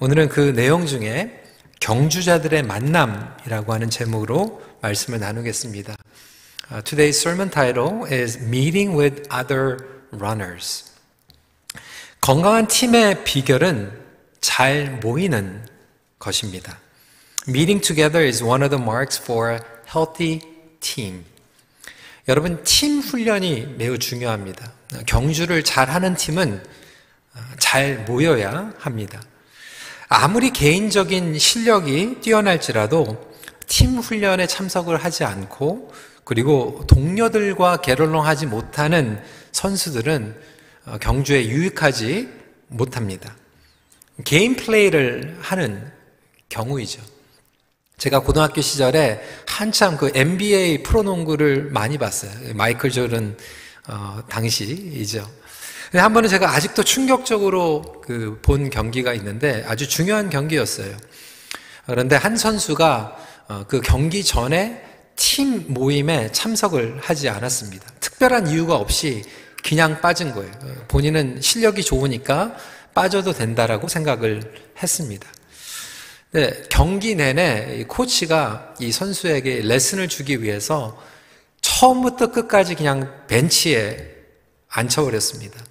오늘은 그 내용 중에 경주자들의 만남이라고 하는 제목으로 말씀을 나누겠습니다. Today's sermon title is Meeting with Other Runners. 건강한 팀의 비결은 잘 모이는 것입니다. Meeting together is one of the marks for a healthy team. 여러분, 팀 훈련이 매우 중요합니다. 경주를 잘하는 팀은 잘 모여야 합니다. 아무리 개인적인 실력이 뛰어날지라도 팀 훈련에 참석을 하지 않고 그리고 동료들과 겟얼롱하지 못하는 선수들은 경주에 유익하지 못합니다. 개인 플레이를 하는 경우이죠. 제가 고등학교 시절에 한참 그 NBA 프로농구를 많이 봤어요. 마이클 조던 당시이죠. 한 번은 제가 아직도 충격적으로 본 경기가 있는데 아주 중요한 경기였어요. 그런데 한 선수가 그 경기 전에 팀 모임에 참석을 하지 않았습니다. 특별한 이유가 없이 그냥 빠진 거예요. 본인은 실력이 좋으니까 빠져도 된다라고 생각을 했습니다. 네, 경기 내내 코치가 이 선수에게 레슨을 주기 위해서 처음부터 끝까지 그냥 벤치에 앉혀버렸습니다.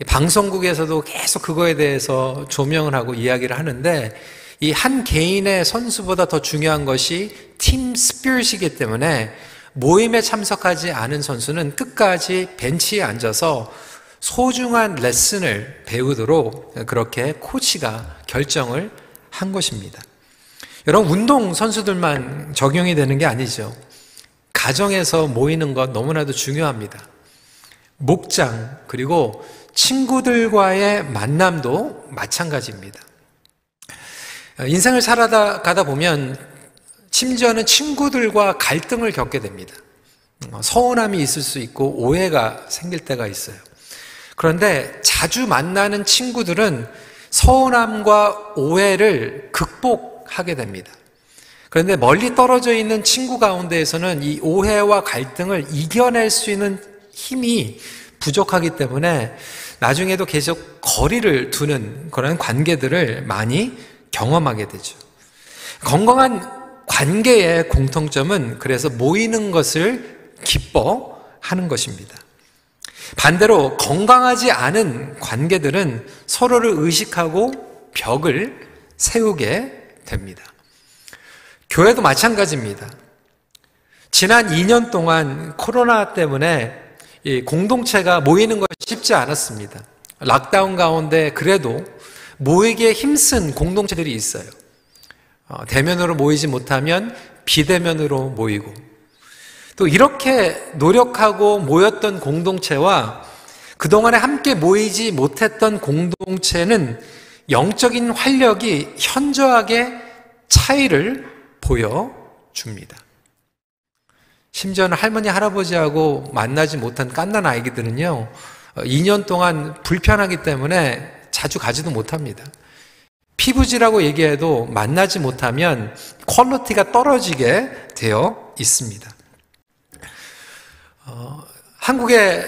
방송국에서도 계속 그거에 대해서 조명을 하고 이야기를 하는데 이 한 개인의 선수보다 더 중요한 것이 팀 스피릿이기 때문에 모임에 참석하지 않은 선수는 끝까지 벤치에 앉아서 소중한 레슨을 배우도록 그렇게 코치가 결정을 한 것입니다. 여러분, 운동 선수들만 적용이 되는 게 아니죠. 가정에서 모이는 것 너무나도 중요합니다. 목장 그리고 친구들과의 만남도 마찬가지입니다. 인생을 살아가다 보면 심지어는 친구들과 갈등을 겪게 됩니다. 서운함이 있을 수 있고 오해가 생길 때가 있어요. 그런데 자주 만나는 친구들은 서운함과 오해를 극복하게 됩니다. 그런데 멀리 떨어져 있는 친구 가운데에서는 이 오해와 갈등을 이겨낼 수 있는 힘이 부족하기 때문에 나중에도 계속 거리를 두는 그런 관계들을 많이 경험하게 되죠. 건강한 관계의 공통점은 그래서 모이는 것을 기뻐하는 것입니다. 반대로 건강하지 않은 관계들은 서로를 의식하고 벽을 세우게 됩니다. 교회도 마찬가지입니다. 지난 2년 동안 코로나 때문에 이 공동체가 모이는 것이 쉽지 않았습니다. 락다운 가운데 그래도 모이기에 힘쓴 공동체들이 있어요. 대면으로 모이지 못하면 비대면으로 모이고 또 이렇게 노력하고 모였던 공동체와 그동안에 함께 모이지 못했던 공동체는 영적인 활력이 현저하게 차이를 보여줍니다. 심지어는 할머니, 할아버지하고 만나지 못한 갓난 아이들은요 2년 동안 불편하기 때문에 자주 가지도 못합니다. 피부지라고 얘기해도 만나지 못하면 퀄리티가 떨어지게 되어 있습니다. 한국에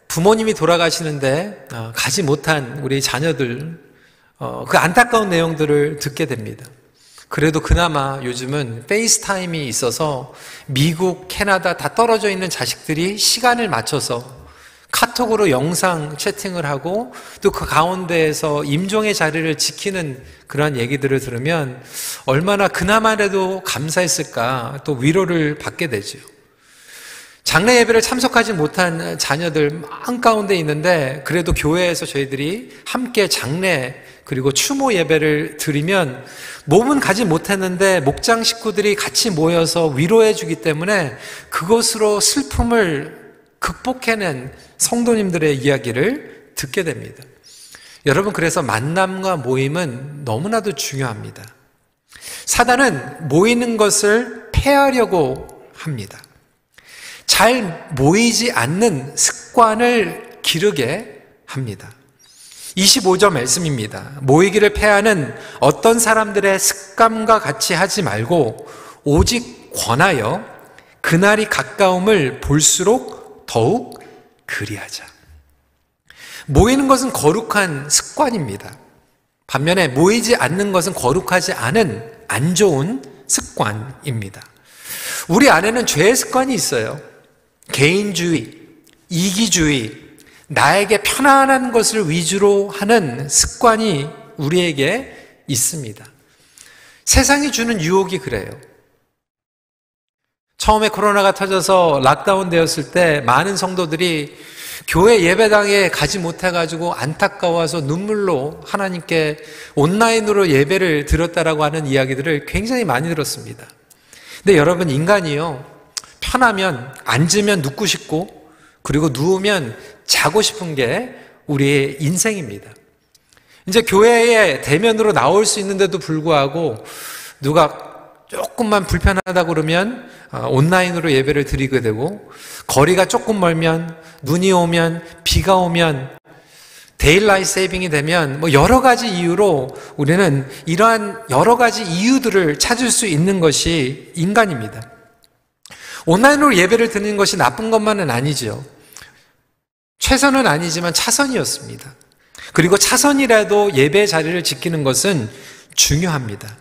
부모님이 돌아가시는데 가지 못한 우리 자녀들 그 안타까운 내용들을 듣게 됩니다. 그래도 그나마 요즘은 페이스타임이 있어서 미국, 캐나다 다 떨어져 있는 자식들이 시간을 맞춰서 카톡으로 영상 채팅을 하고 또 그 가운데에서 임종의 자리를 지키는 그런 얘기들을 들으면 얼마나 그나마라도 감사했을까 또 위로를 받게 되죠. 장례 예배를 참석하지 못한 자녀들 한가운데 있는데 그래도 교회에서 저희들이 함께 장례 그리고 추모 예배를 드리면 몸은 가지 못했는데 목장 식구들이 같이 모여서 위로해 주기 때문에 그것으로 슬픔을 극복해낸 성도님들의 이야기를 듣게 됩니다. 여러분, 그래서 만남과 모임은 너무나도 중요합니다. 사단은 모이는 것을 폐하려고 합니다. 잘 모이지 않는 습관을 기르게 합니다. 25절 말씀입니다. 모이기를 폐하는 어떤 사람들의 습관과 같이 하지 말고 오직 권하여 그날이 가까움을 볼수록 더욱 그리하자. 모이는 것은 거룩한 습관입니다. 반면에 모이지 않는 것은 거룩하지 않은 안 좋은 습관입니다. 우리 안에는 죄의 습관이 있어요. 개인주의, 이기주의, 나에게 편안한 것을 위주로 하는 습관이 우리에게 있습니다. 세상이 주는 유혹이 그래요. 처음에 코로나가 터져서 락다운 되었을 때 많은 성도들이 교회 예배당에 가지 못해가지고 안타까워서 눈물로 하나님께 온라인으로 예배를 드렸다라고 하는 이야기들을 굉장히 많이 들었습니다. 근데 여러분, 인간이요, 편하면 앉으면 눕고 싶고, 그리고 누우면 자고 싶은 게 우리의 인생입니다. 이제 교회에 대면으로 나올 수 있는데도 불구하고 누가 조금만 불편하다 그러면 온라인으로 예배를 드리게 되고, 거리가 조금 멀면, 눈이 오면, 비가 오면, 데일라이트 세이빙이 되면 여러 가지 이유로 우리는 이러한 여러 가지 이유들을 찾을 수 있는 것이 인간입니다. 온라인으로 예배를 드리는 것이 나쁜 것만은 아니죠. 최선은 아니지만 차선이었습니다. 그리고 차선이라도 예배 자리를 지키는 것은 중요합니다.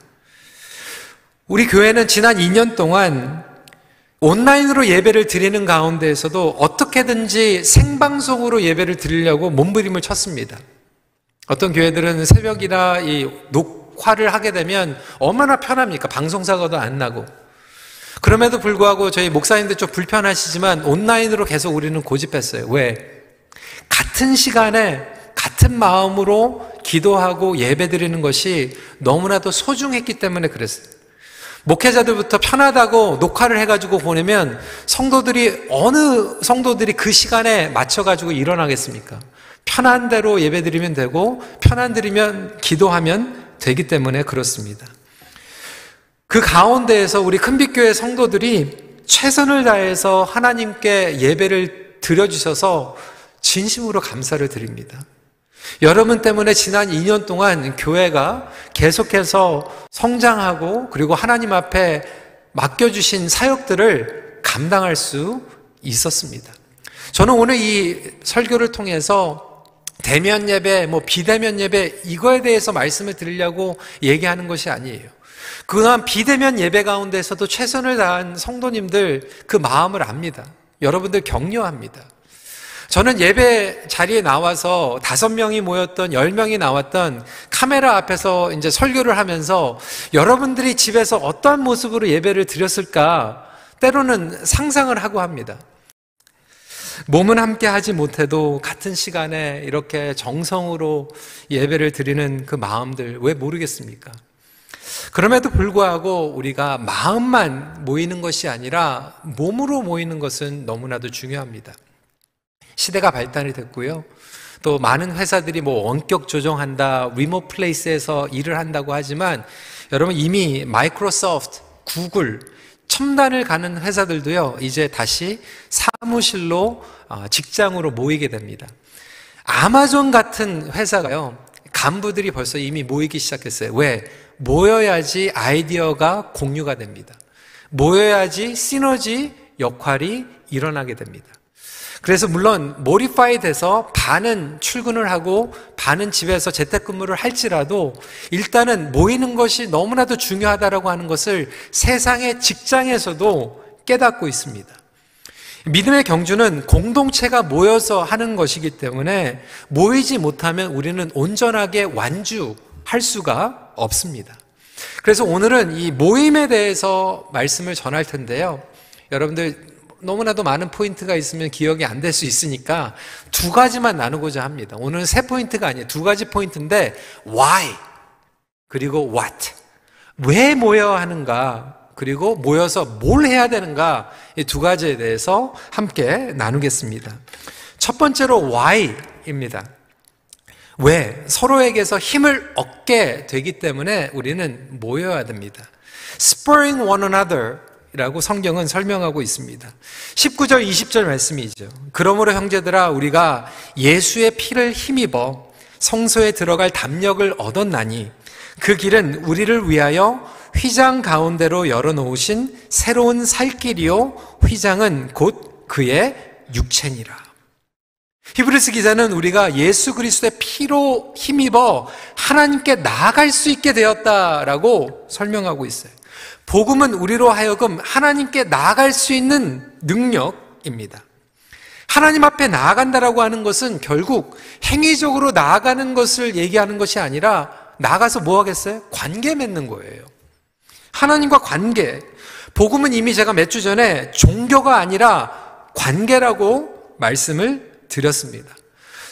우리 교회는 지난 2년 동안 온라인으로 예배를 드리는 가운데에서도 어떻게든지 생방송으로 예배를 드리려고 몸부림을 쳤습니다. 어떤 교회들은 새벽이나 이 녹화를 하게 되면 얼마나 편합니까? 방송사고도 안 나고. 그럼에도 불구하고 저희 목사님들 좀 불편하시지만 온라인으로 계속 우리는 고집했어요. 왜? 같은 시간에 같은 마음으로 기도하고 예배 드리는 것이 너무나도 소중했기 때문에 그랬어요. 목회자들부터 편하다고 녹화를 해가지고 보내면 어느 성도들이 그 시간에 맞춰가지고 일어나겠습니까? 편한 대로 예배 드리면 되고, 편한 드리면 기도하면 되기 때문에 그렇습니다. 그 가운데에서 우리 큰빛교회 성도들이 최선을 다해서 하나님께 예배를 드려주셔서 진심으로 감사를 드립니다. 여러분 때문에 지난 2년 동안 교회가 계속해서 성장하고, 그리고 하나님 앞에 맡겨주신 사역들을 감당할 수 있었습니다. 저는 오늘 이 설교를 통해서 대면 예배, 비대면 예배, 이거에 대해서 말씀을 드리려고 얘기하는 것이 아니에요. 그동안 비대면 예배 가운데서도 최선을 다한 성도님들 그 마음을 압니다. 여러분들 격려합니다. 저는 예배 자리에 나와서 5명이 모였던 10명이 나왔던 카메라 앞에서 이제 설교를 하면서 여러분들이 집에서 어떠한 모습으로 예배를 드렸을까 때로는 상상을 하고 합니다. 몸은 함께 하지 못해도 같은 시간에 이렇게 정성으로 예배를 드리는 그 마음들 왜 모르겠습니까? 그럼에도 불구하고 우리가 마음만 모이는 것이 아니라 몸으로 모이는 것은 너무나도 중요합니다. 시대가 발달이 됐고요. 또 많은 회사들이 원격 조정한다, 리모트 플레이스에서 일을 한다고 하지만 여러분 이미 마이크로소프트, 구글, 첨단을 가는 회사들도요, 이제 다시 사무실로 직장으로 모이게 됩니다. 아마존 같은 회사가요, 간부들이 벌써 이미 모이기 시작했어요. 왜? 모여야지 아이디어가 공유가 됩니다. 모여야지 시너지 역할이 일어나게 됩니다. 그래서 물론 모디파이 돼서 반은 출근을 하고 반은 집에서 재택근무를 할지라도 일단은 모이는 것이 너무나도 중요하다고 하는 것을 세상의 직장에서도 깨닫고 있습니다. 믿음의 경주는 공동체가 모여서 하는 것이기 때문에 모이지 못하면 우리는 온전하게 완주할 수가 없습니다. 그래서 오늘은 이 모임에 대해서 말씀을 전할 텐데요. 여러분들 너무나도 많은 포인트가 있으면 기억이 안 될 수 있으니까 2가지만 나누고자 합니다. 오늘은 3포인트가 아니에요. 2가지 포인트인데 why 그리고 what, 왜 모여야 하는가, 그리고 모여서 뭘 해야 되는가, 이 2가지에 대해서 함께 나누겠습니다. 첫 번째로 why입니다. 왜? 서로에게서 힘을 얻게 되기 때문에 우리는 모여야 됩니다. spurring one another 라고 성경은 설명하고 있습니다. 19절 20절 말씀이죠. 그러므로 형제들아 우리가 예수의 피를 힘입어 성소에 들어갈 담력을 얻었나니 그 길은 우리를 위하여 휘장 가운데로 열어놓으신 새로운 살 길이요 휘장은 곧 그의 육체니라. 히브리서 기자는 우리가 예수 그리스도의 피로 힘입어 하나님께 나아갈 수 있게 되었다라고 설명하고 있어요. 복음은 우리로 하여금 하나님께 나아갈 수 있는 능력입니다. 하나님 앞에 나아간다라고 하는 것은 결국 행위적으로 나아가는 것을 얘기하는 것이 아니라 나아가서 뭐 하겠어요? 관계 맺는 거예요. 하나님과 관계. 복음은 이미 제가 몇 주 전에 종교가 아니라 관계라고 말씀을 드렸습니다.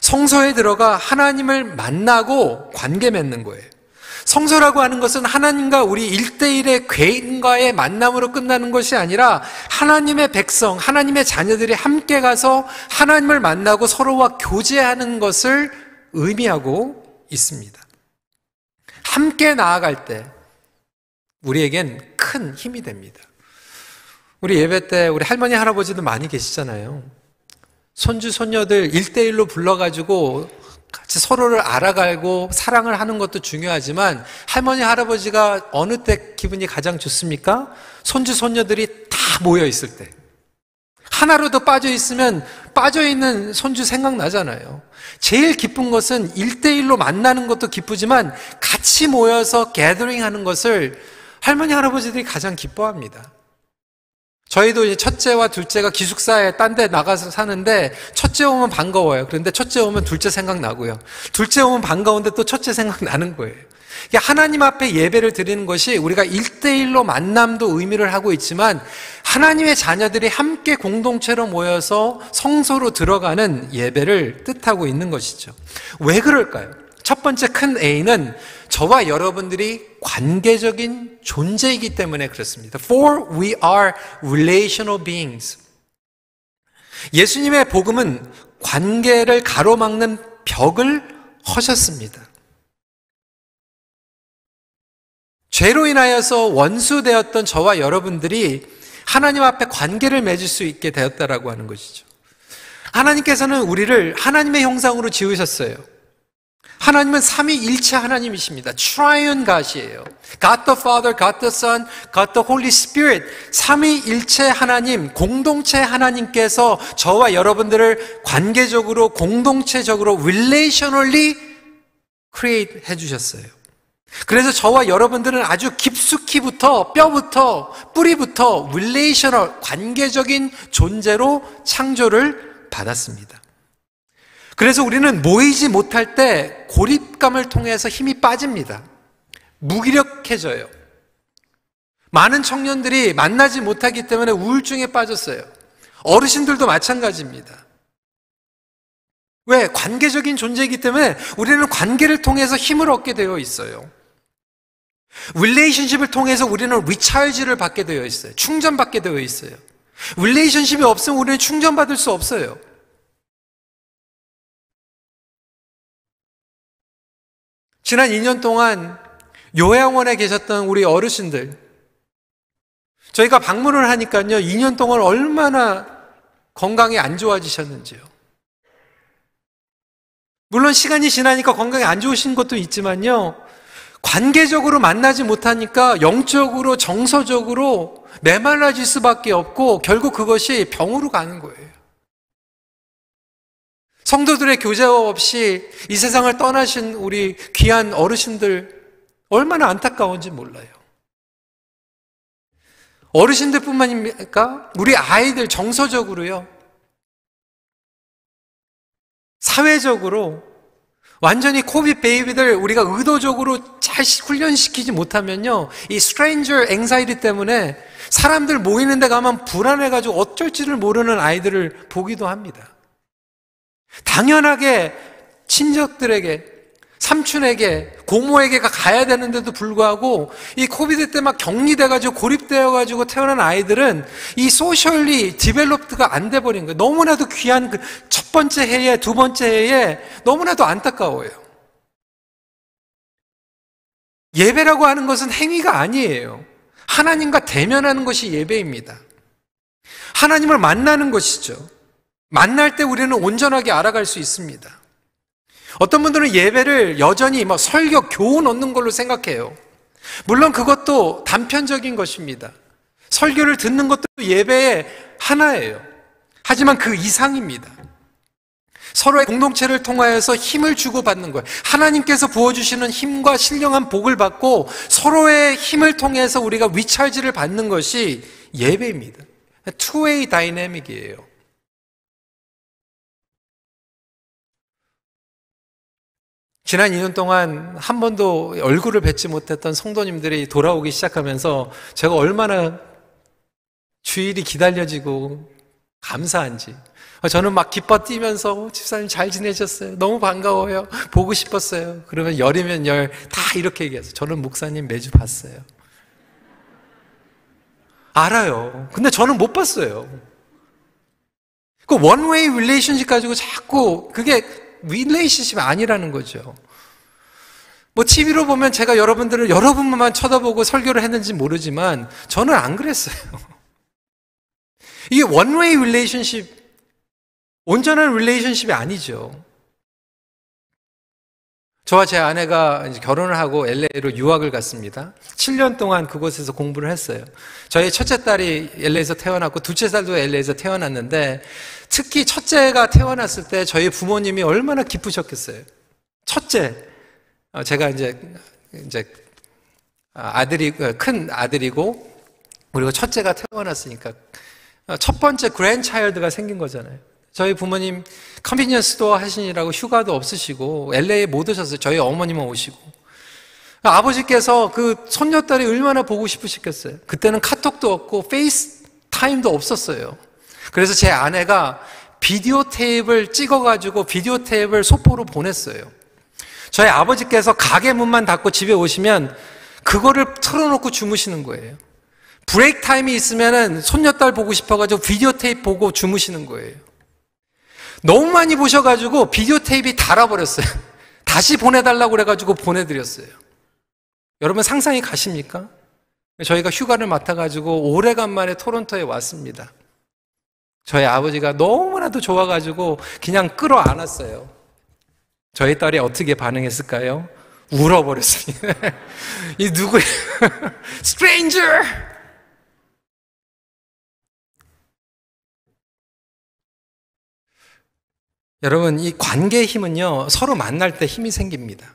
성소에 들어가 하나님을 만나고 관계 맺는 거예요. 성소라고 하는 것은 하나님과 우리 1대1의 개인과의 만남으로 끝나는 것이 아니라 하나님의 백성, 하나님의 자녀들이 함께 가서 하나님을 만나고 서로와 교제하는 것을 의미하고 있습니다. 함께 나아갈 때 우리에겐 큰 힘이 됩니다. 우리 예배 때 우리 할머니, 할아버지도 많이 계시잖아요. 손주, 손녀들 1대1로 불러가지고 같이 서로를 알아가고 사랑을 하는 것도 중요하지만 할머니, 할아버지가 어느 때 기분이 가장 좋습니까? 손주, 손녀들이 다 모여 있을 때. 하나로도 빠져 있으면 빠져 있는 손주 생각나잖아요. 제일 기쁜 것은 1대1로 만나는 것도 기쁘지만 같이 모여서 게더링 하는 것을 할머니, 할아버지들이 가장 기뻐합니다. 저희도 이제 첫째와 둘째가 기숙사에 딴 데 나가서 사는데 첫째 오면 반가워요. 그런데 첫째 오면 둘째 생각나고요. 둘째 오면 반가운데 또 첫째 생각나는 거예요. 하나님 앞에 예배를 드리는 것이 우리가 1대1로 만남도 의미를 하고 있지만 하나님의 자녀들이 함께 공동체로 모여서 성소로 들어가는 예배를 뜻하고 있는 것이죠. 왜 그럴까요? 첫 번째 큰 A는 저와 여러분들이 관계적인 존재이기 때문에 그렇습니다. For we are relational beings. 예수님의 복음은 관계를 가로막는 벽을 허셨습니다. 죄로 인하여서 원수되었던 저와 여러분들이 하나님 앞에 관계를 맺을 수 있게 되었다라고 하는 것이죠. 하나님께서는 우리를 하나님의 형상으로 지으셨어요. 하나님은 삼위일체 하나님이십니다. Triune God이에요. God the Father, God the Son, God the Holy Spirit. 삼위일체 하나님, 공동체 하나님께서 저와 여러분들을 관계적으로, 공동체적으로, relationally create 해주셨어요. 그래서 저와 여러분들은 아주 깊숙이부터, 뼈부터, 뿌리부터 relational, 관계적인 존재로 창조를 받았습니다. 그래서 우리는 모이지 못할 때 고립감을 통해서 힘이 빠집니다. 무기력해져요. 많은 청년들이 만나지 못하기 때문에 우울증에 빠졌어요. 어르신들도 마찬가지입니다. 왜? 관계적인 존재이기 때문에 우리는 관계를 통해서 힘을 얻게 되어 있어요. 릴레이션십을 통해서 우리는 리차지를 받게 되어 있어요. 충전받게 되어 있어요. 릴레이션십이 없으면 우리는 충전받을 수 없어요. 지난 2년 동안 요양원에 계셨던 우리 어르신들, 저희가 방문을 하니까요, 2년 동안 얼마나 건강이 안 좋아지셨는지요. 물론 시간이 지나니까 건강이 안 좋으신 것도 있지만요, 관계적으로 만나지 못하니까 영적으로, 정서적으로 메말라질 수밖에 없고 결국 그것이 병으로 가는 거예요. 성도들의 교제 없이 이 세상을 떠나신 우리 귀한 어르신들 얼마나 안타까운지 몰라요. 어르신들뿐만입니까? 우리 아이들 정서적으로요, 사회적으로 완전히 코빅 베이비들 우리가 의도적으로 잘 훈련시키지 못하면요, 이 스트레인저 앵사이티 때문에 사람들 모이는 데 가면 불안해가지고 어쩔 줄을 모르는 아이들을 보기도 합니다. 당연하게 친척들에게, 삼촌에게, 고모에게가 가야 되는데도 불구하고 이 코비드 때 막 격리돼가지고 고립되어가지고 태어난 아이들은 이 소셜리 디벨롭드가 안 돼버린 거예요. 너무나도 귀한 그 첫 번째 해에, 두 번째 해에 너무나도 안타까워요. 예배라고 하는 것은 행위가 아니에요. 하나님과 대면하는 것이 예배입니다. 하나님을 만나는 것이죠. 만날 때 우리는 온전하게 알아갈 수 있습니다. 어떤 분들은 예배를 여전히 설교, 교훈 얻는 걸로 생각해요. 물론 그것도 단편적인 것입니다. 설교를 듣는 것도 예배의 하나예요. 하지만 그 이상입니다. 서로의 공동체를 통하여서 힘을 주고받는 거예요. 하나님께서 부어주시는 힘과 신령한 복을 받고 서로의 힘을 통해서 우리가 리차지를 받는 것이 예배입니다. 투웨이 다이내믹이에요. 지난 2년 동안 한 번도 얼굴을 뵙지 못했던 성도님들이 돌아오기 시작하면서 제가 얼마나 주일이 기다려지고 감사한지, 저는 막 기뻐 뛰면서 집사님 잘 지내셨어요? 너무 반가워요. 보고 싶었어요. 그러면 열이면 열 다 이렇게 얘기했어요. 저는 목사님 매주 봤어요. 알아요. 근데 저는 못 봤어요. 그 원웨이 릴레이션십 가지고 자꾸 그게 릴레이션십이 아니라는 거죠. 뭐 TV로 보면 제가 여러분만 쳐다보고 설교를 했는지 모르지만 저는 안 그랬어요. 이게 원웨이 릴레이션십, 온전한 릴레이션십이 아니죠. 저와 제 아내가 이제 결혼을 하고 LA로 유학을 갔습니다. 7년 동안 그곳에서 공부를 했어요. 저희 첫째 딸이 LA에서 태어났고 둘째 딸도 LA에서 태어났는데 특히 첫째가 태어났을 때 저희 부모님이 얼마나 기쁘셨겠어요. 첫째, 제가 이제 큰 아들이고 그리고 첫째가 태어났으니까 첫 번째 그랜차일드가 생긴 거잖아요. 저희 부모님 컨비니언스 스토어 하시느라고 휴가도 없으시고 LA에 못 오셨어요. 저희 어머님은 오시고. 아버지께서 그 손녀딸이 얼마나 보고 싶으셨겠어요. 그때는 카톡도 없고 페이스타임도 없었어요. 그래서 제 아내가 비디오 테이프를 찍어가지고 비디오 테이프를 소포로 보냈어요. 저희 아버지께서 가게 문만 닫고 집에 오시면 그거를 틀어놓고 주무시는 거예요. 브레이크 타임이 있으면은 손녀딸 보고 싶어가지고 비디오 테이프 보고 주무시는 거예요. 너무 많이 보셔가지고 비디오 테이프가 닳아버렸어요. 다시 보내달라고 그래가지고 보내드렸어요. 여러분 상상이 가십니까? 저희가 휴가를 맡아가지고 오래간만에 토론토에 왔습니다. 저희 아버지가 너무나도 좋아가지고 그냥 끌어안았어요. 저희 딸이 어떻게 반응했을까요? 울어버렸습니다. 이 누구예요? Stranger! 여러분, 이 관계의 힘은요, 서로 만날 때 힘이 생깁니다.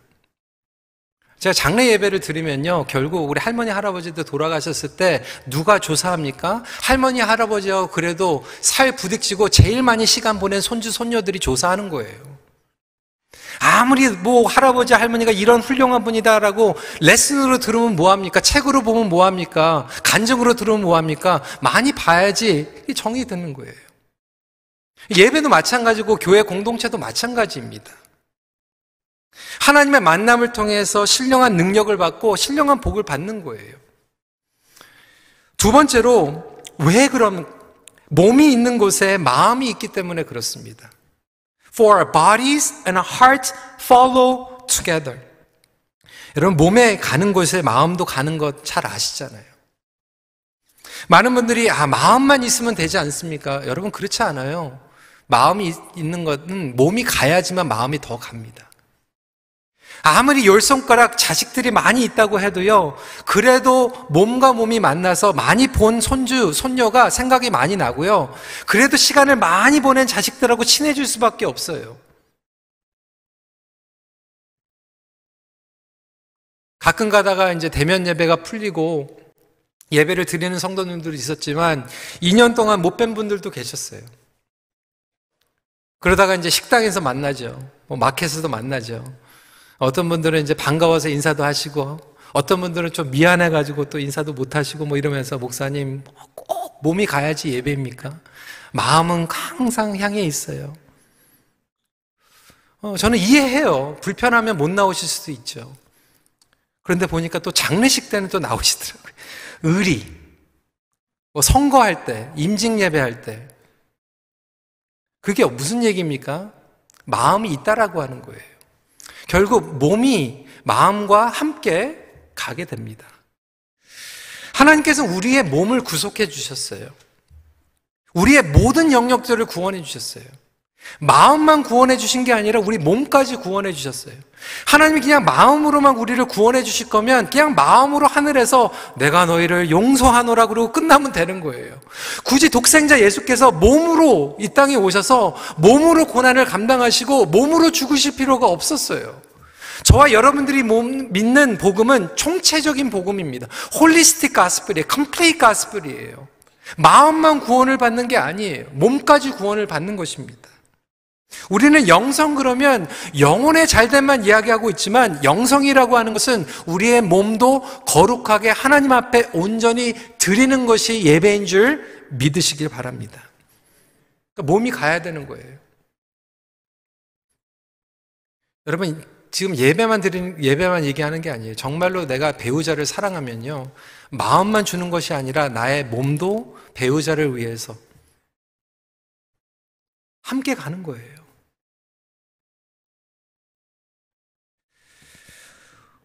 제가 장례 예배를 드리면요, 결국 우리 할머니, 할아버지도 돌아가셨을 때 누가 조사합니까? 할머니, 할아버지하고 그래도 살 부딪히고 제일 많이 시간 보낸 손주, 손녀들이 조사하는 거예요. 아무리 뭐 할아버지, 할머니가 이런 훌륭한 분이다라고 레슨으로 들으면 뭐합니까? 책으로 보면 뭐합니까? 간증으로 들으면 뭐합니까? 많이 봐야지 정이 드는 거예요. 예배도 마찬가지고 교회 공동체도 마찬가지입니다. 하나님의 만남을 통해서 신령한 능력을 받고 신령한 복을 받는 거예요. 두 번째로, 왜 그럼 몸이 있는 곳에 마음이 있기 때문에 그렇습니다. For our bodies and our hearts follow together. 여러분, 몸에 가는 곳에 마음도 가는 것 잘 아시잖아요. 많은 분들이 마음만 있으면 되지 않습니까? 여러분, 그렇지 않아요. 마음이 있는 것은 몸이 가야지만 마음이 더 갑니다. 아무리 열 손가락 자식들이 많이 있다고 해도요, 그래도 몸과 몸이 만나서 많이 본 손주, 손녀가 생각이 많이 나고요, 그래도 시간을 많이 보낸 자식들하고 친해질 수밖에 없어요. 가끔 가다가 이제 대면 예배가 풀리고 예배를 드리는 성도님들이 있었지만 2년 동안 못 뵌 분들도 계셨어요. 그러다가 이제 식당에서 만나죠. 뭐 마켓에서도 만나죠. 어떤 분들은 이제 반가워서 인사도 하시고, 어떤 분들은 좀 미안해가지고 또 인사도 못 하시고 뭐 이러면서, 목사님, 꼭 몸이 가야지 예배입니까? 마음은 항상 향해 있어요. 저는 이해해요. 불편하면 못 나오실 수도 있죠. 그런데 보니까 또 장례식 때는 또 나오시더라고요. 의리, 뭐 선거할 때, 임직 예배할 때. 그게 무슨 얘기입니까? 마음이 있다라고 하는 거예요. 결국 몸이 마음과 함께 가게 됩니다. 하나님께서 우리의 몸을 구속해 주셨어요. 우리의 모든 영역들을 구원해 주셨어요. 마음만 구원해 주신 게 아니라 우리 몸까지 구원해 주셨어요. 하나님이 그냥 마음으로만 우리를 구원해 주실 거면 그냥 마음으로 하늘에서 내가 너희를 용서하노라 그러고 끝나면 되는 거예요. 굳이 독생자 예수께서 몸으로 이 땅에 오셔서 몸으로 고난을 감당하시고 몸으로 죽으실 필요가 없었어요. 저와 여러분들이 믿는 복음은 총체적인 복음입니다. 홀리스틱 가스펠이에요. 컴플레이트 가스펠이에요. 마음만 구원을 받는 게 아니에요. 몸까지 구원을 받는 것입니다. 우리는 영성 그러면 영혼의 잘됨만 이야기하고 있지만 영성이라고 하는 것은 우리의 몸도 거룩하게 하나님 앞에 온전히 드리는 것이 예배인 줄 믿으시길 바랍니다. 그러니까 몸이 가야 되는 거예요. 여러분 지금 예배만 얘기하는 게 아니에요. 정말로 내가 배우자를 사랑하면요, 마음만 주는 것이 아니라 나의 몸도 배우자를 위해서 함께 가는 거예요.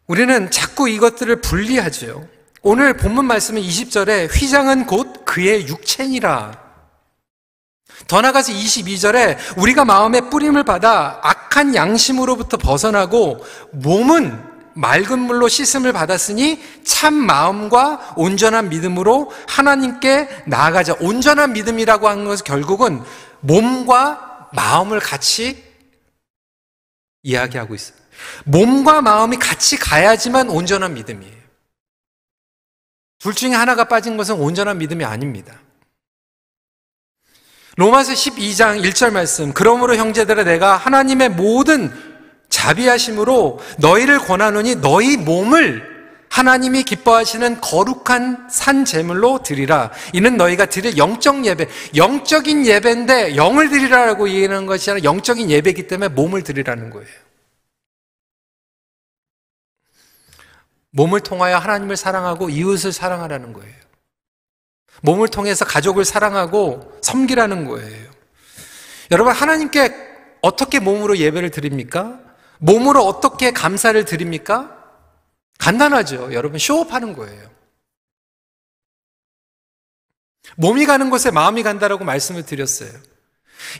우리는 자꾸 이것들을 분리하죠. 오늘 본문 말씀은 20절에 휘장은 곧 그의 육체니라. 더 나아가서 22절에 우리가 마음의 뿌림을 받아 악한 양심으로부터 벗어나고 몸은 맑은 물로 씻음을 받았으니 참 마음과 온전한 믿음으로 하나님께 나아가자. 온전한 믿음이라고 하는 것은 결국은 몸과 마음을 같이 이야기하고 있어요. 몸과 마음이 같이 가야지만 온전한 믿음이에요. 둘 중에 하나가 빠진 것은 온전한 믿음이 아닙니다. 로마서 12장 1절 말씀, 그러므로 형제들아 내가 하나님의 모든 자비하심으로 너희를 권하노니 너희 몸을 하나님이 기뻐하시는 거룩한 산 제물로 드리라. 이는 너희가 드릴 영적 예배, 영적인 예배인데 영을 드리라라고 얘기하는 것이 아니라 영적인 예배이기 때문에 몸을 드리라는 거예요. 몸을 통하여 하나님을 사랑하고 이웃을 사랑하라는 거예요. 몸을 통해서 가족을 사랑하고 섬기라는 거예요. 여러분, 하나님께 어떻게 몸으로 예배를 드립니까? 몸으로 어떻게 감사를 드립니까? 간단하죠. 여러분, 쇼업하는 거예요. 몸이 가는 곳에 마음이 간다라고 말씀을 드렸어요.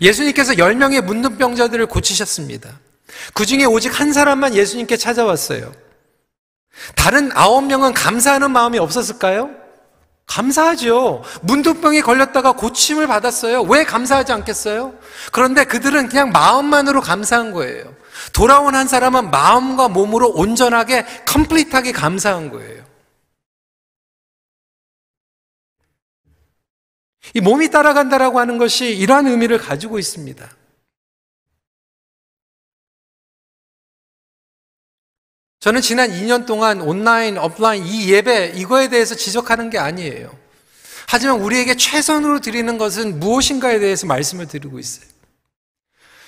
예수님께서 10명의 문둥병자들을 고치셨습니다. 그 중에 오직 한 사람만 예수님께 찾아왔어요. 다른 9명은 감사하는 마음이 없었을까요? 감사하죠. 문둥병에 걸렸다가 고침을 받았어요. 왜 감사하지 않겠어요? 그런데 그들은 그냥 마음만으로 감사한 거예요. 돌아온 한 사람은 마음과 몸으로 온전하게 컴플리트하게 감사한 거예요. 이 몸이 따라간다라고 하는 것이 이러한 의미를 가지고 있습니다. 저는 지난 2년 동안 온라인, 오프라인 이 예배 이거에 대해서 지적하는 게 아니에요. 하지만 우리에게 최선으로 드리는 것은 무엇인가에 대해서 말씀을 드리고 있어요.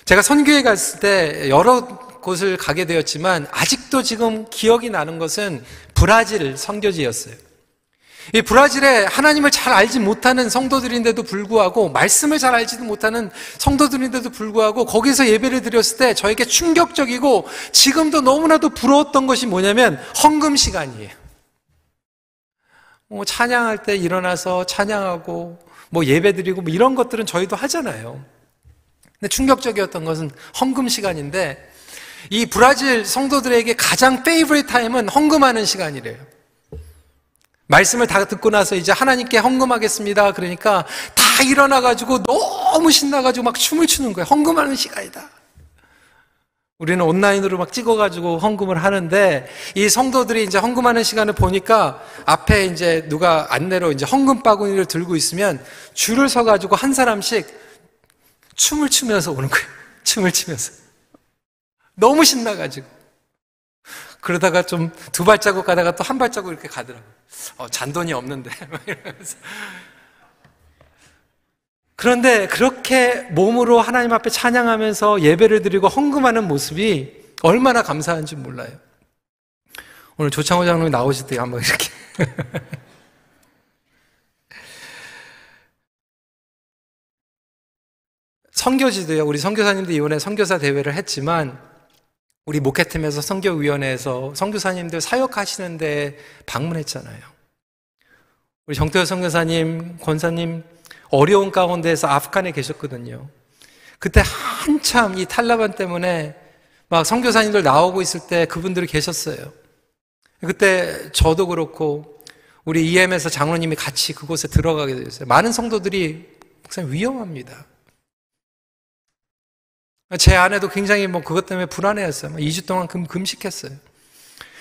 제가 선교회 갔을 때 여러 곳을 가게 되었지만 아직도 지금 기억이 나는 것은 브라질 선교지였어요. 이 브라질에 하나님을 잘 알지 못하는 성도들인데도 불구하고, 말씀을 잘 알지도 못하는 성도들인데도 불구하고 거기서 예배를 드렸을 때 저에게 충격적이고 지금도 너무나도 부러웠던 것이 뭐냐면 헌금 시간이에요. 찬양할 때 일어나서 찬양하고 예배 드리고 이런 것들은 저희도 하잖아요. 근데 충격적이었던 것은 헌금 시간인데, 이 브라질 성도들에게 가장 페이버릿 타임은 헌금하는 시간이래요. 말씀을 다 듣고 나서 이제 하나님께 헌금하겠습니다. 그러니까 다 일어나가지고 너무 신나가지고 막 춤을 추는 거예요. 헌금하는 시간이다. 우리는 온라인으로 막 찍어가지고 헌금을 하는데, 이 성도들이 이제 헌금하는 시간을 보니까 앞에 이제 누가 안내로 이제 헌금 바구니를 들고 있으면 줄을 서가지고 한 사람씩 춤을 추면서 오는 거예요. 춤을 추면서. 너무 신나가지고. 그러다가 좀 두 발자국 가다가 또 한 발자국 이렇게 가더라고요. 잔돈이 없는데. 그런데 그렇게 몸으로 하나님 앞에 찬양하면서 예배를 드리고 헌금하는 모습이 얼마나 감사한지 몰라요. 오늘 조창호 장로님 나오실 때 한번 이렇게. 선교지도요. 우리 선교사님들 이번에 선교사 대회를 했지만 우리 목회팀에서 선교위원회에서 선교사님들 사역하시는 데 방문했잖아요. 우리 정태호 선교사님, 권사님 어려운 가운데에서 아프간에 계셨거든요. 그때 한참 이 탈레반 때문에 막 선교사님들 나오고 있을 때 그분들이 계셨어요. 그때 저도 그렇고 우리 EM에서 장로님이 같이 그곳에 들어가게 되었어요. 많은 성도들이 목사님 위험합니다. 제 아내도 굉장히 그것 때문에 불안해했어요. 2주 동안 금식했어요.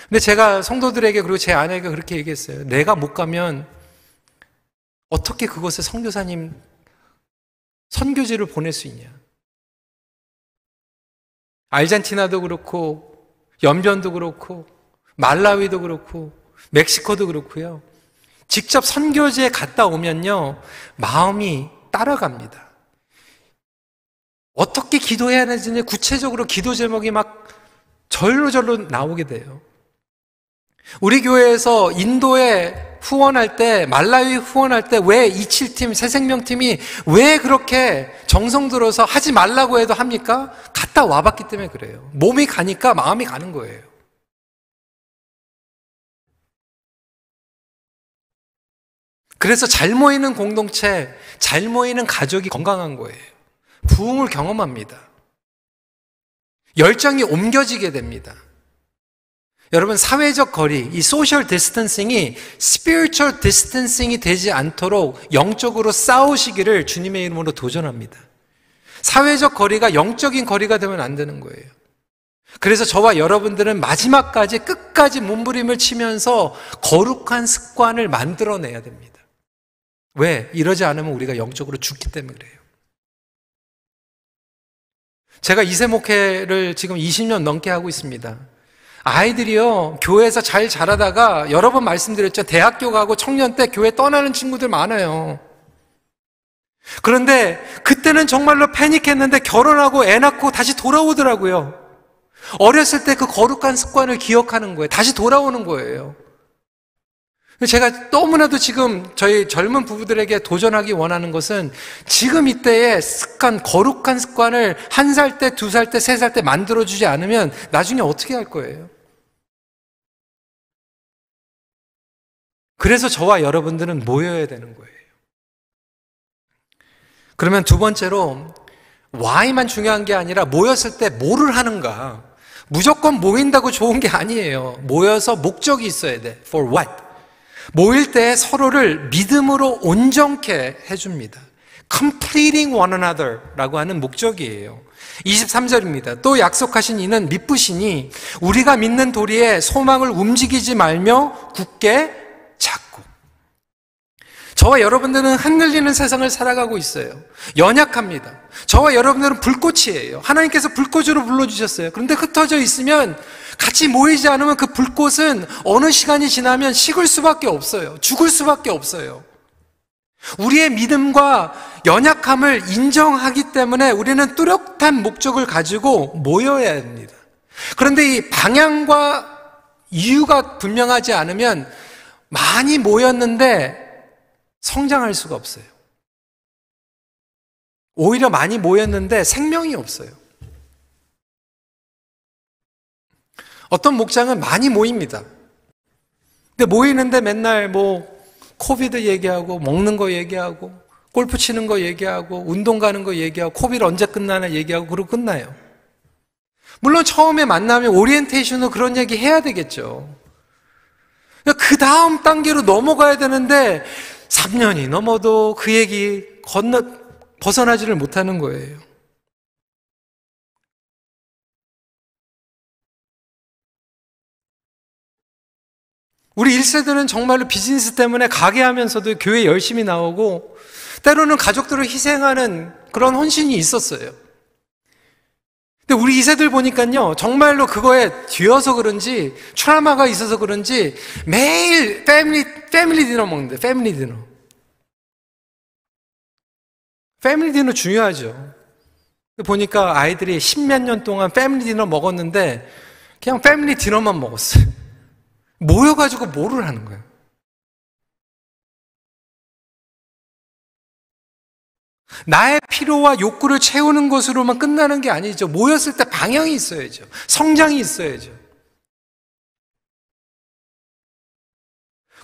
근데 제가 성도들에게 그리고 제 아내가 그렇게 얘기했어요. 내가 못 가면 어떻게 그곳에 선교사님 선교지를 보낼 수 있냐. 아르헨티나도 그렇고 연변도 그렇고 말라위도 그렇고 멕시코도 그렇고요. 직접 선교지에 갔다 오면요, 마음이 따라갑니다. 어떻게 기도해야 되는지 구체적으로 기도 제목이 막 절로 나오게 돼요. 우리 교회에서 인도에 후원할 때, 말라위 후원할 때 왜 27팀, 새생명팀이 왜 그렇게 정성 들어서 하지 말라고 해도 합니까? 갔다 와봤기 때문에 그래요. 몸이 가니까 마음이 가는 거예요. 그래서 잘 모이는 공동체, 잘 모이는 가족이 건강한 거예요. 부흥을 경험합니다. 열정이 옮겨지게 됩니다. 여러분, 사회적 거리, 이 소셜 디스턴싱이 스피리추얼 디스턴싱이 되지 않도록 영적으로 싸우시기를 주님의 이름으로 도전합니다. 사회적 거리가 영적인 거리가 되면 안 되는 거예요. 그래서 저와 여러분들은 마지막까지 끝까지 몸부림을 치면서 거룩한 습관을 만들어내야 됩니다. 왜? 이러지 않으면 우리가 영적으로 죽기 때문에 그래요. 제가 이세 목회를 지금 20년 넘게 하고 있습니다. 아이들이요, 교회에서 잘 자라다가 여러 번 말씀드렸죠. 대학교 가고 청년 때 교회 떠나는 친구들 많아요. 그런데 그때는 정말로 패닉했는데 결혼하고 애 낳고 다시 돌아오더라고요. 어렸을 때 그 거룩한 습관을 기억하는 거예요. 다시 돌아오는 거예요. 제가 너무나도 지금 저희 젊은 부부들에게 도전하기 원하는 것은 지금 이때의 습관, 거룩한 습관을 1살 때, 2살 때, 3살 때 만들어주지 않으면 나중에 어떻게 할 거예요? 그래서 저와 여러분들은 모여야 되는 거예요. 그러면 두 번째로 why만 중요한 게 아니라 모였을 때 뭐를 하는가. 무조건 모인다고 좋은 게 아니에요. 모여서 목적이 있어야 돼. For what? 모일 때 서로를 믿음으로 온전케 해줍니다. Completing one another 라고 하는 목적이에요. 23절입니다. 또 약속하신 이는 미쁘시니 우리가 믿는 도리에 소망을 움직이지 말며 굳게 잡고. 저와 여러분들은 흔들리는 세상을 살아가고 있어요. 연약합니다. 저와 여러분들은 불꽃이에요. 하나님께서 불꽃으로 불러주셨어요. 그런데 흩어져 있으면 같이 모이지 않으면 그 불꽃은 어느 시간이 지나면 식을 수밖에 없어요. 죽을 수밖에 없어요. 우리의 믿음과 연약함을 인정하기 때문에 우리는 뚜렷한 목적을 가지고 모여야 합니다. 그런데 이 방향과 이유가 분명하지 않으면 많이 모였는데 성장할 수가 없어요. 오히려 많이 모였는데 생명이 없어요. 어떤 목장은 많이 모입니다. 근데 모이는데 맨날 코비드 얘기하고, 먹는 거 얘기하고, 골프 치는 거 얘기하고, 운동 가는 거 얘기하고, 코비드 언제 끝나나 얘기하고, 그러고 끝나요. 물론 처음에 만나면 오리엔테이션으로 그런 얘기 해야 되겠죠. 그 다음 단계로 넘어가야 되는데 3년이 넘어도 그 얘기 벗어나지를 못하는 거예요. 우리 1세들은 정말로 비즈니스 때문에 가게 하면서도 교회 열심히 나오고 때로는 가족들을 희생하는 그런 헌신이 있었어요. 근데 우리 2세들 보니까요, 정말로 그거에 뒤어서 그런지 트라우마가 있어서 그런지 매일 패밀리 디너 먹는데, 패밀리 디너. 패밀리 디너 중요하죠. 보니까 아이들이 10몇 년 동안 패밀리 디너 먹었는데 그냥 패밀리 디너만 먹었어요. 모여가지고 뭐를 하는 거예요? 나의 필요와 욕구를 채우는 것으로만 끝나는 게 아니죠. 모였을 때 방향이 있어야죠. 성장이 있어야죠.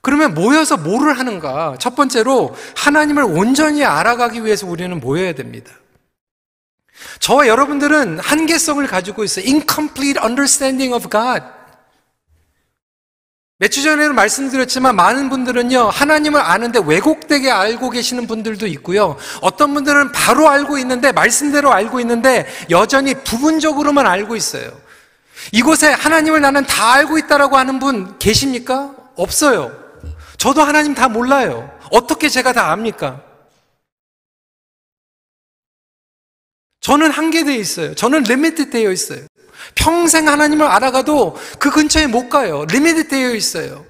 그러면 모여서 뭐를 하는가? 첫 번째로 하나님을 온전히 알아가기 위해서 우리는 모여야 됩니다. 저와 여러분들은 한계성을 가지고 있어요. Incomplete understanding of God. 몇 주 전에는 말씀드렸지만 많은 분들은요, 하나님을 아는데 왜곡되게 알고 계시는 분들도 있고요. 어떤 분들은 바로 알고 있는데, 말씀대로 알고 있는데, 여전히 부분적으로만 알고 있어요. 이곳에 하나님을 나는 다 알고 있다라고 하는 분 계십니까? 없어요. 저도 하나님 다 몰라요. 어떻게 제가 다 압니까? 저는 한계되어 있어요. 저는 리미트 되어 있어요. 평생 하나님을 알아가도 그 근처에 못 가요. 리미트 되어 있어요.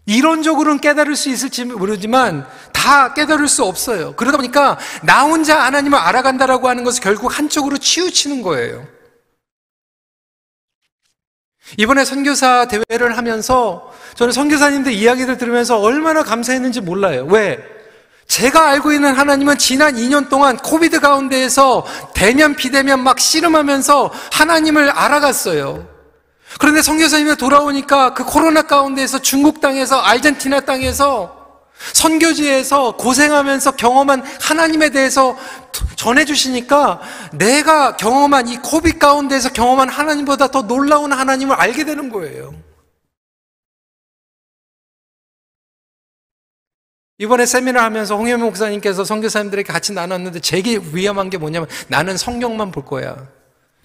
이론적으로는 깨달을 수 있을지 모르지만 다 깨달을 수 없어요. 그러다 보니까 나 혼자 하나님을 알아간다라고 하는 것은 결국 한쪽으로 치우치는 거예요. 이번에 선교사 대회를 하면서 저는 선교사님들 이야기를 들으면서 얼마나 감사했는지 몰라요. 왜? 제가 알고 있는 하나님은 지난 2년 동안 코비드 가운데에서 대면 비대면 막 씨름하면서 하나님을 알아갔어요. 그런데 선교사님이 돌아오니까 그 코로나 가운데에서 중국 땅에서 아르헨티나 땅에서 선교지에서 고생하면서 경험한 하나님에 대해서 전해주시니까 내가 경험한 이 코비드 가운데에서 경험한 하나님보다 더 놀라운 하나님을 알게 되는 거예요. 이번에 세미나 하면서 홍현미 목사님께서 선교사님들에게 같이 나눴는데 제게 위험한 게 뭐냐면 나는 성경만 볼 거야.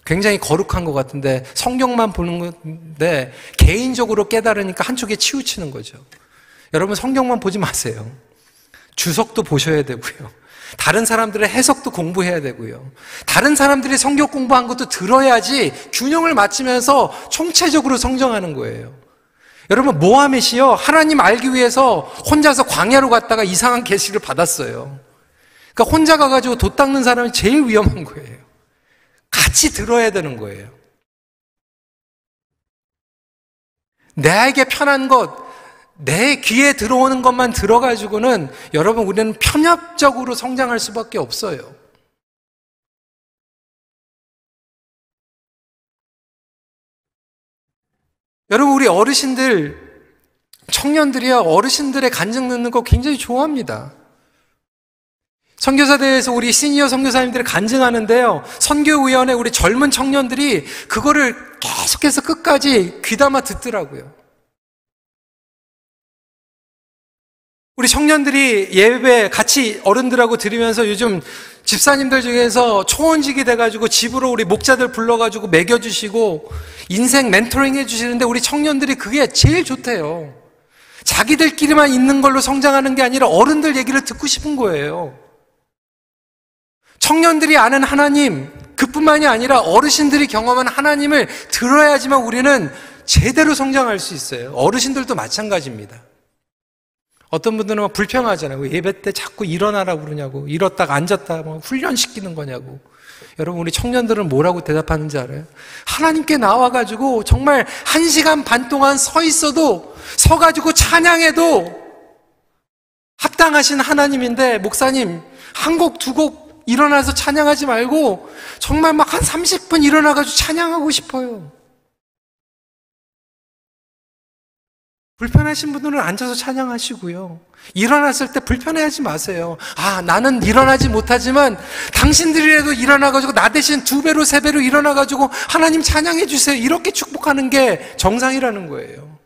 굉장히 거룩한 것 같은데 성경만 보는 건데 개인적으로 깨달으니까 한쪽에 치우치는 거죠. 여러분 성경만 보지 마세요. 주석도 보셔야 되고요. 다른 사람들의 해석도 공부해야 되고요. 다른 사람들이 성경 공부한 것도 들어야지 균형을 맞추면서 총체적으로 성장하는 거예요. 여러분 모하멧이요 하나님 알기 위해서 혼자서 광야로 갔다가 이상한 계시를 받았어요. 그러니까 혼자 가가지고 돛 닦는 사람이 제일 위험한 거예요. 같이 들어야 되는 거예요. 나에게 편한 것, 내 귀에 들어오는 것만 들어가지고는 여러분 우리는 편협적으로 성장할 수밖에 없어요. 여러분 우리 어르신들, 청년들이요 어르신들의 간증 듣는 거 굉장히 좋아합니다. 선교사대회에서 우리 시니어 선교사님들이 간증하는데요 선교위원회 우리 젊은 청년들이 그거를 계속해서 끝까지 귀담아 듣더라고요. 우리 청년들이 예배 같이 어른들하고 드리면서 요즘 집사님들 중에서 초원직이 돼가지고 집으로 우리 목자들 불러가지고 먹여주시고 인생 멘토링 해주시는데 우리 청년들이 그게 제일 좋대요. 자기들끼리만 있는 걸로 성장하는 게 아니라 어른들 얘기를 듣고 싶은 거예요. 청년들이 아는 하나님, 그뿐만이 아니라 어르신들이 경험한 하나님을 들어야지만 우리는 제대로 성장할 수 있어요. 어르신들도 마찬가지입니다. 어떤 분들은 막 불평하잖아요. 예배 때 자꾸 일어나라고 그러냐고. 일었다가 앉았다가 막 훈련시키는 거냐고. 여러분 우리 청년들은 뭐라고 대답하는지 알아요? 하나님께 나와가지고 정말 1시간 반 동안 서 있어도 서가지고 찬양해도 합당하신 하나님인데 목사님 한 곡 두 곡 일어나서 찬양하지 말고 정말 막 한 30분 일어나가지고 찬양하고 싶어요. 불편하신 분들은 앉아서 찬양하시고요. 일어났을 때 불편해하지 마세요. 아, 나는 일어나지 못하지만 당신들이라도 일어나가지고 나 대신 2배로 3배로 일어나가지고 하나님 찬양해 주세요. 이렇게 축복하는 게 정상이라는 거예요.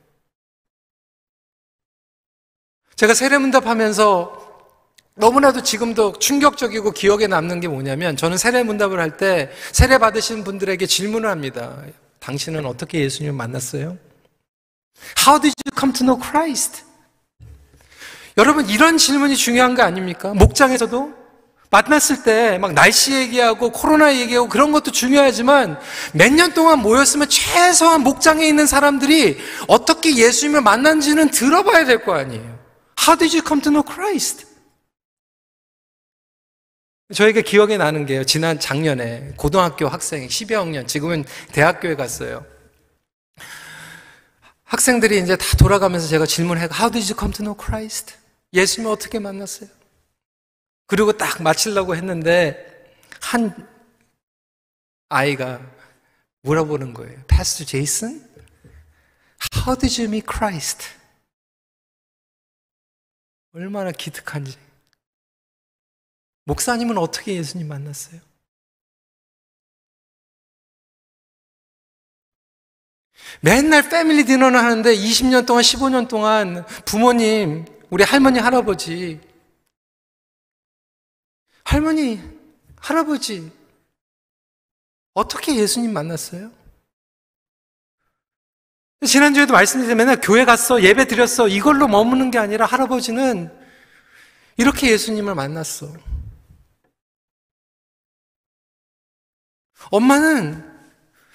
제가 세례문답하면서 너무나도 지금도 충격적이고 기억에 남는 게 뭐냐면 저는 세례문답을 할 때 세례 받으신 분들에게 질문을 합니다. 당신은 어떻게 예수님을 만났어요? How did you come to know Christ? 여러분 이런 질문이 중요한 거 아닙니까? 목장에서도 만났을 때 막 날씨 얘기하고 코로나 얘기하고 그런 것도 중요하지만 몇 년 동안 모였으면 최소한 목장에 있는 사람들이 어떻게 예수님을 만난지는 들어봐야 될 거 아니에요. How did you come to know Christ? 저에게 기억에 나는 게요. 지난 작년에 고등학교 학생 10여 학년, 지금은 대학교에 갔어요. 학생들이 이제 다 돌아가면서 제가 질문을 How did you come to know Christ? 예수님을 어떻게 만났어요? 그리고 딱 마치려고 했는데 한 아이가 물어보는 거예요. Pastor Jason, how did you meet Christ? 얼마나 기특한지. 목사님은 어떻게 예수님 만났어요? 맨날 패밀리 디너를 하는데 20년 동안, 15년 동안 부모님, 우리 할머니, 할아버지, 어떻게 예수님 만났어요? 지난주에도 말씀드린 맨날 교회 갔어, 예배 드렸어, 이걸로 머무는 게 아니라 할아버지는 이렇게 예수님을 만났어. 엄마는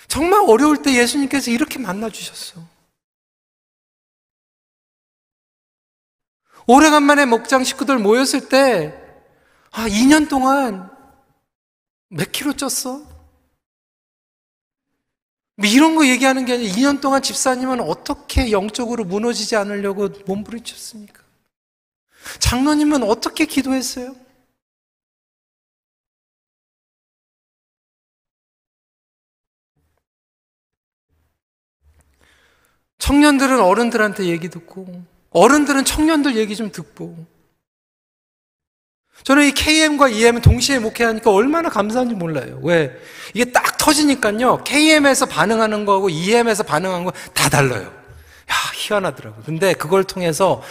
정말 어려울 때 예수님께서 이렇게 만나주셨어. 오래간만에 목장 식구들 모였을 때, 2년 동안 몇 킬로 쪘어? 이런 거 얘기하는 게 아니라 2년 동안 집사님은 어떻게 영적으로 무너지지 않으려고 몸부림쳤습니까? 장로님은 어떻게 기도했어요? 청년들은 어른들한테 얘기 듣고, 어른들은 청년들 얘기 좀 듣고. 저는 이 KM과 EM 동시에 목회하니까 얼마나 감사한지 몰라요. 왜? 이게 딱 터지니까요, KM에서 반응하는 거하고 EM에서 반응하는 거 다 달라요. 야, 희한하더라고요. 근데 그걸 통해서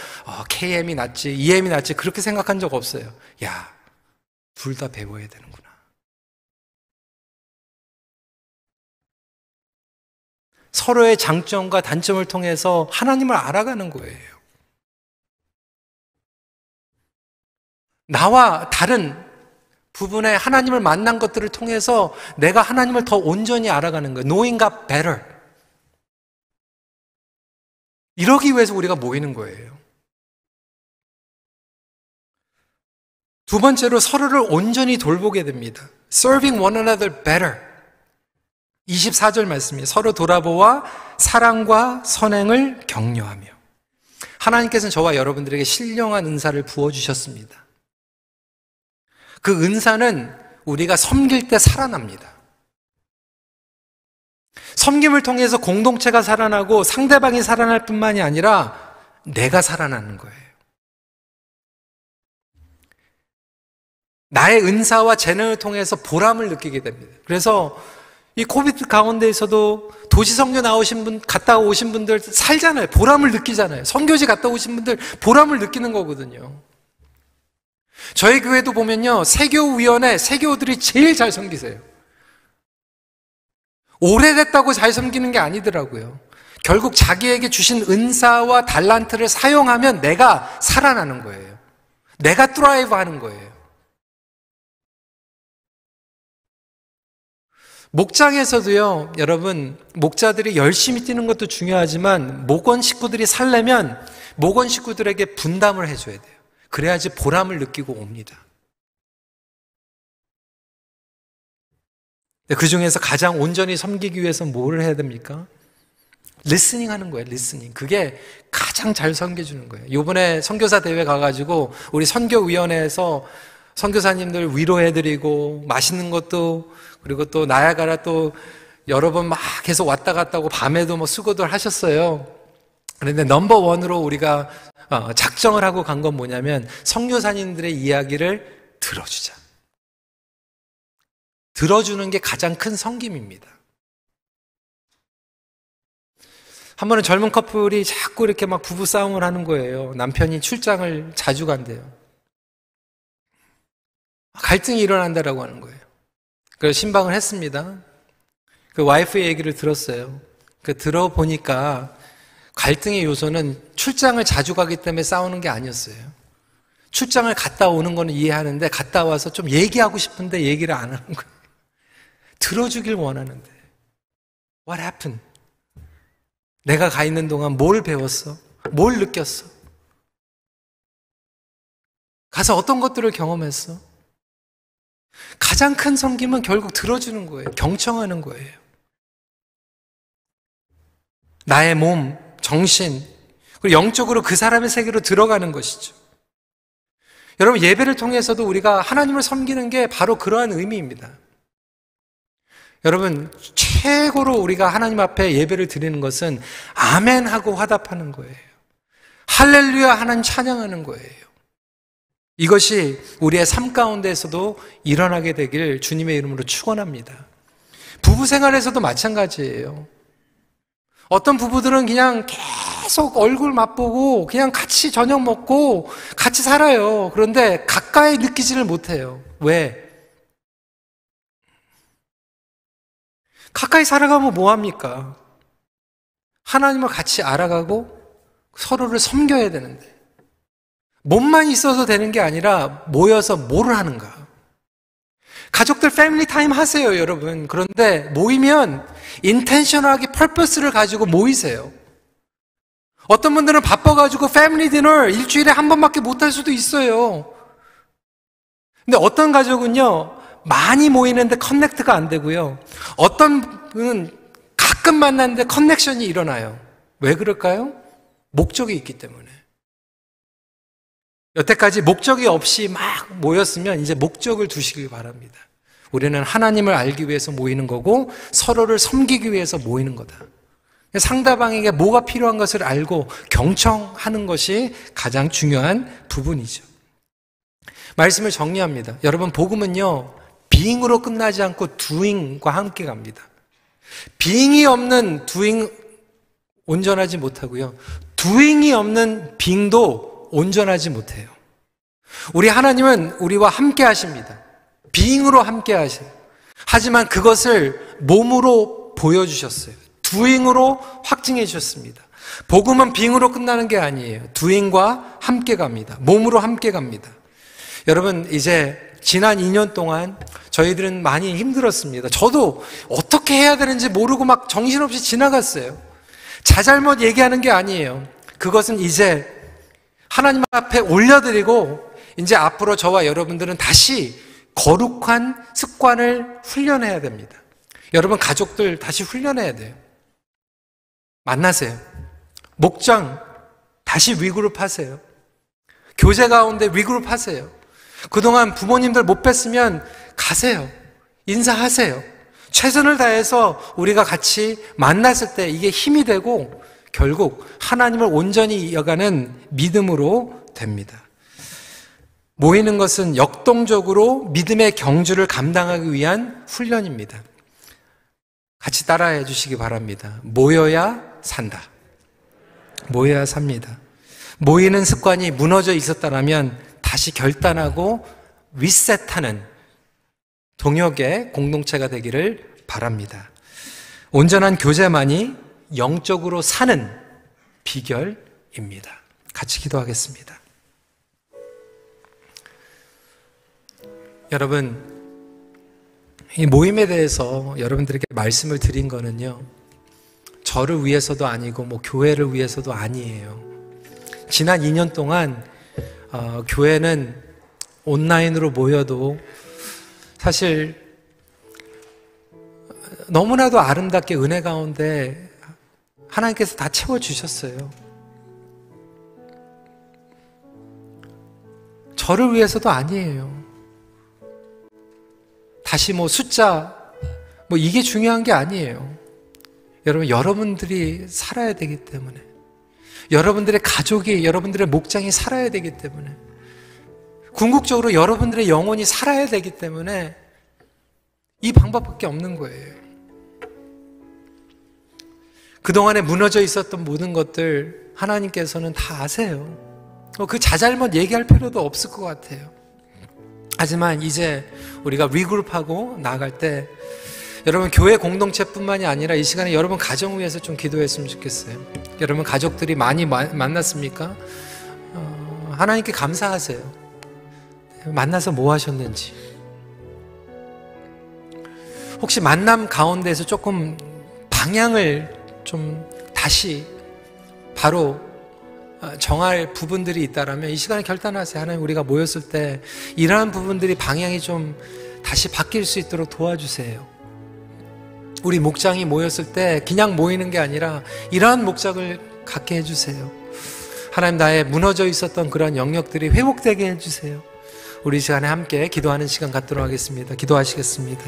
KM이 낫지, EM이 낫지 그렇게 생각한 적 없어요. 야, 둘 다 배워야 되는구나. 서로의 장점과 단점을 통해서 하나님을 알아가는 거예요. 나와 다른 부분에 하나님을 만난 것들을 통해서 내가 하나님을 더 온전히 알아가는 거예요. Knowing God better. 이러기 위해서 우리가 모이는 거예요. 두 번째로 서로를 온전히 돌보게 됩니다. Serving one another better. 24절 말씀이에요. 서로 돌아보아 사랑과 선행을 격려하며. 하나님께서는 저와 여러분들에게 신령한 은사를 부어주셨습니다. 그 은사는 우리가 섬길 때 살아납니다. 섬김을 통해서 공동체가 살아나고 상대방이 살아날 뿐만이 아니라 내가 살아나는 거예요. 나의 은사와 재능을 통해서 보람을 느끼게 됩니다. 그래서 이 코비드 가운데에서도 도시 선교 갔다 오신 분들 살잖아요. 보람을 느끼잖아요. 선교지 갔다 오신 분들 보람을 느끼는 거거든요. 저희 교회도 보면요, 세교위원회, 세교들이 제일 잘 섬기세요. 오래됐다고 잘 섬기는 게 아니더라고요. 결국 자기에게 주신 은사와 달란트를 사용하면 내가 살아나는 거예요. 내가 드라이브 하는 거예요. 목장에서도요, 여러분, 목자들이 열심히 뛰는 것도 중요하지만 목원 식구들이 살려면 목원 식구들에게 분담을 해줘야 돼요. 그래야지 보람을 느끼고 옵니다. 그 중에서 가장 온전히 섬기기 위해서 뭘 해야 됩니까? 리스닝 하는 거예요, 리스닝. 그게 가장 잘 섬겨주는 거예요. 이번에 선교사 대회 가가지고 우리 선교위원회에서 선교사님들 위로해드리고 맛있는 것도, 그리고 또 나야가라 또 여러 번 막 계속 왔다 갔다 하고 밤에도 뭐 수고들 하셨어요. 그런데 넘버원으로 우리가 작정을 하고 간 건 뭐냐면 선교사님들의 이야기를 들어주자. 들어주는 게 가장 큰 섬김입니다. 한 번은 젊은 커플이 자꾸 이렇게 막 부부싸움을 하는 거예요. 남편이 출장을 자주 간대요. 갈등이 일어난다라고 하는 거예요. 그래서 신방을 했습니다. 그 와이프의 얘기를 들었어요. 들어보니까 갈등의 요소는 출장을 자주 가기 때문에 싸우는 게 아니었어요. 출장을 갔다 오는 거는 이해하는데 갔다 와서 좀 얘기하고 싶은데 얘기를 안 하는 거예요. 들어주길 원하는데. What happened? 내가 가 있는 동안 뭘 배웠어? 뭘 느꼈어? 가서 어떤 것들을 경험했어? 가장 큰 섬김은 결국 들어주는 거예요. 경청하는 거예요. 나의 몸, 정신, 그리고 영적으로 그 사람의 세계로 들어가는 것이죠. 여러분, 예배를 통해서도 우리가 하나님을 섬기는 게 바로 그러한 의미입니다. 여러분, 최고로 우리가 하나님 앞에 예배를 드리는 것은 아멘하고 화답하는 거예요. 할렐루야 하나님 찬양하는 거예요. 이것이 우리의 삶 가운데에서도 일어나게 되길 주님의 이름으로 축원합니다. 부부 생활에서도 마찬가지예요. 어떤 부부들은 그냥 계속 얼굴 맛보고 그냥 같이 저녁 먹고 같이 살아요. 그런데 가까이 느끼지를 못해요. 왜? 가까이 살아가면 뭐합니까? 하나님을 같이 알아가고 서로를 섬겨야 되는데 몸만 있어서 되는 게 아니라 모여서 뭐를 하는가? 가족들 패밀리 타임 하세요, 여러분. 그런데 모이면 인텐셔널하게 퍼포스를 가지고 모이세요. 어떤 분들은 바빠가지고 패밀리 디너 일주일에 한 번밖에 못 할 수도 있어요. 근데 어떤 가족은요, 많이 모이는데 커넥트가 안 되고요. 어떤 분은 가끔 만났는데 커넥션이 일어나요. 왜 그럴까요? 목적이 있기 때문에. 여태까지 목적이 없이 막 모였으면 이제 목적을 두시길 바랍니다. 우리는 하나님을 알기 위해서 모이는 거고 서로를 섬기기 위해서 모이는 거다. 상대방에게 뭐가 필요한 것을 알고 경청하는 것이 가장 중요한 부분이죠. 말씀을 정리합니다. 여러분, 복음은요, being으로 끝나지 않고 doing과 함께 갑니다. being이 없는 doing 온전하지 못하고요. doing이 없는 being도 온전하지 못해요. 우리 하나님은 우리와 함께 하십니다. being으로 함께 하세요. 하지만 그것을 몸으로 보여주셨어요. doing으로 확증해 주셨습니다. 복음은 being으로 끝나는 게 아니에요. doing과 함께 갑니다. 몸으로 함께 갑니다. 여러분, 이제 지난 2년 동안 저희들은 많이 힘들었습니다. 저도 어떻게 해야 되는지 모르고 막 정신없이 지나갔어요. 자잘못 얘기하는 게 아니에요. 그것은 이제 하나님 앞에 올려드리고 이제 앞으로 저와 여러분들은 다시 거룩한 습관을 훈련해야 됩니다. 여러분, 가족들 다시 훈련해야 돼요. 만나세요. 목장 다시 위그룹 하세요. 교제 가운데 위그룹 하세요. 그동안 부모님들 못 뵀으면 가세요. 인사하세요. 최선을 다해서 우리가 같이 만났을 때 이게 힘이 되고 결국 하나님을 온전히 이어가는 믿음으로 됩니다. 모이는 것은 역동적으로 믿음의 경주를 감당하기 위한 훈련입니다. 같이 따라해 주시기 바랍니다. 모여야 산다. 모여야 삽니다. 모이는 습관이 무너져 있었다면 다시 결단하고 리셋하는 동역의 공동체가 되기를 바랍니다. 온전한 교제만이 영적으로 사는 비결입니다. 같이 기도하겠습니다. 여러분, 이 모임에 대해서 여러분들에게 말씀을 드린 거는요, 저를 위해서도 아니고 교회를 위해서도 아니에요. 지난 2년 동안 교회는 온라인으로 모여도 사실 너무나도 아름답게 은혜 가운데 하나님께서 다 채워주셨어요. 저를 위해서도 아니에요. 다시 숫자, 이게 중요한 게 아니에요. 여러분, 여러분들이 살아야 되기 때문에, 여러분들의 가족이, 여러분들의 목장이 살아야 되기 때문에, 궁극적으로 여러분들의 영혼이 살아야 되기 때문에 이 방법밖에 없는 거예요. 그동안에 무너져 있었던 모든 것들 하나님께서는 다 아세요. 그 자잘못 얘기할 필요도 없을 것 같아요. 하지만 이제 우리가 리그룹하고 나아갈 때 여러분, 교회 공동체뿐만이 아니라 이 시간에 여러분 가정을 위해서 좀 기도했으면 좋겠어요. 여러분 가족들이 많이 만났습니까? 하나님께 감사하세요. 만나서 뭐 하셨는지. 혹시 만남 가운데서 조금 방향을 좀 다시 바로 정할 부분들이 있다라면 이 시간에 결단하세요. 하나님, 우리가 모였을 때 이러한 부분들이 방향이 좀 다시 바뀔 수 있도록 도와주세요. 우리 목장이 모였을 때 그냥 모이는 게 아니라 이러한 목적을 갖게 해주세요. 하나님, 나의 무너져 있었던 그런 영역들이 회복되게 해주세요. 우리 시간에 함께 기도하는 시간 갖도록 하겠습니다. 기도하시겠습니다.